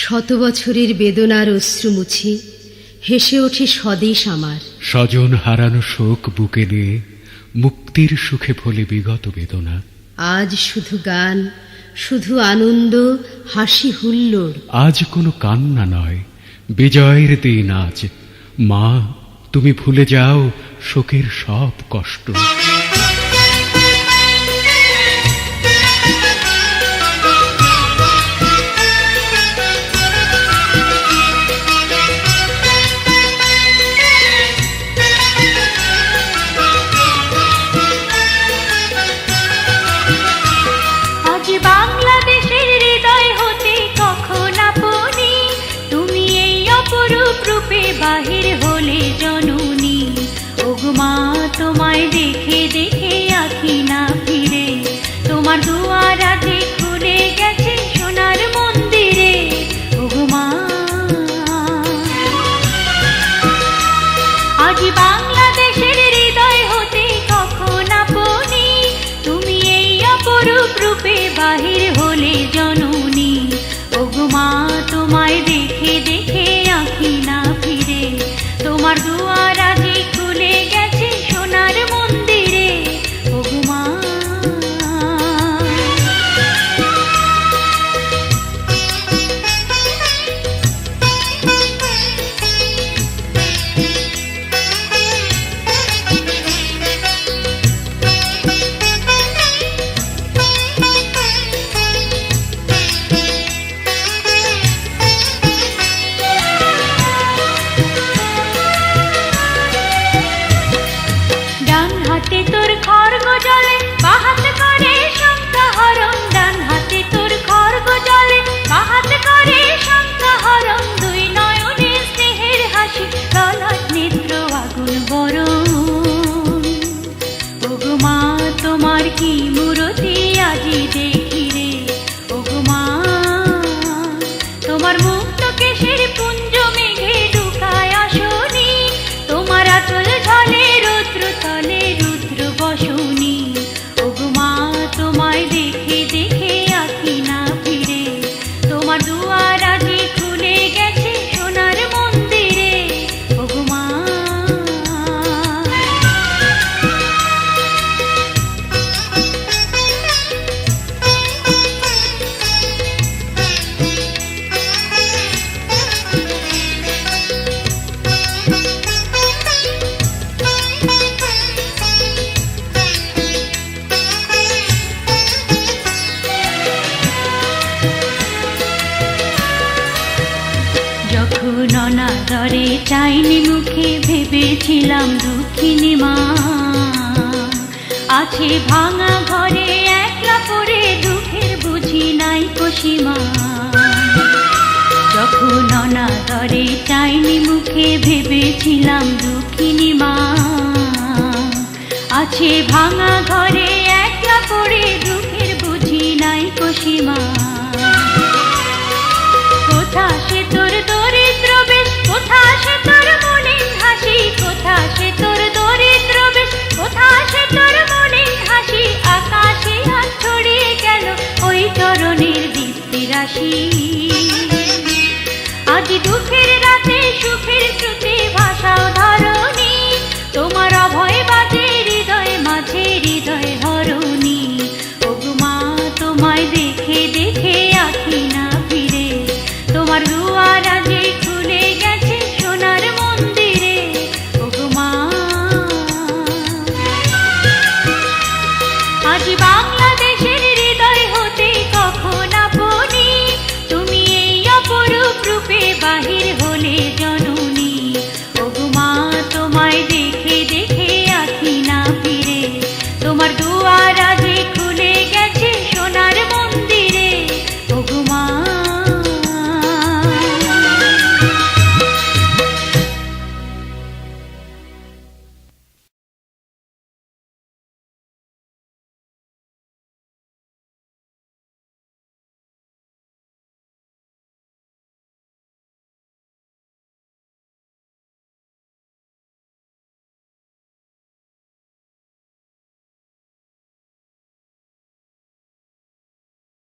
শত বছরের বেদনার অশ্রু মুছি হেসে ওঠে স্বদেশ আমার। স্বজন হারানো শোক বুকে নিয়ে মুক্তির সুখে ভোলে বিগত বেদনা। আজ শুধু গান, শুধু আনন্দ, হাসি হুল্লোড়। আজ কোনো কান্না নয়, বিজয়ের দিন আজ। মা, তুমি ভুলে যাও শোকের সব কষ্ট। বাহির হলে জননী, ওগো মা তোমায় দেখে দেখে আঁখি না ফিরে, তোমার দুয়ার আজে খুলে গেছে সোনার মন্দিরে। ওগো মা, আজ বাংলাদেশের হৃদয় হতে কখন আপনি, তুমি এই অপরূপ রূপে বাহির হলে জননী, ওগো মা তোমায় দেখে দেখে আঁখি না ফিরে, তোমার দুয়ার আজে খুলে গেছে সোনার মন্দিরে। ওগো মা, তোর খড়গ জলে বাহাত করে সংখ্যা হরণ, ডান হাতে তোর খড়গ জলে বাহাত করে সংখ্যা হরণ, দুই নয়নে স্নেহের হাসি ললাট নেত্র আগুন বরণ। ওগো মা তোমার কি মূরতি আজি দেখি রে, ওগো মা তোমার মুক্ত কেশের পুঞ্জ মেঘে ঢুকায় আসনি, তোমার আচল ঝলে রুদ্র তলে রুদ্র বসনি। ওগো মা তোমায় দেখে দেখে আঁখি না ফিরে, তোমার দুয়ার আজে খুলে গেছে সোনার মন্দিরে। ওগো মা, যখন অনাদরে চাইনি মুখে ভেবেছিলাম দুঃখিনী মা, আছে ভাঙা ঘরে একলা পড়ে দুঃখের বুঝি নাই কসীমা। যখন অনাদরে চাইনি মুখে ভেবেছিলাম দুঃখিনী মা, আছে ভাঙা ঘরে একলা পড়ে দুঃখের বুঝি নাই কসীমা। কোথা সে তোর দরিদ্র বেশ, কোথা সে তোর মলিন হাসি, কোথা সে তোর দরিদ্র বেশ, কোথা সে তোর মলিন হাসি, আকাশে আজ ছড়িয়ে গেল ওই চরণের দীপ্তি রাশি। আজ দুঃখের রাতে সুখের শ্রুতি ভাষাও ধরণী, তোমার অভয় বাজে হৃদয় মাঝে হৃদয়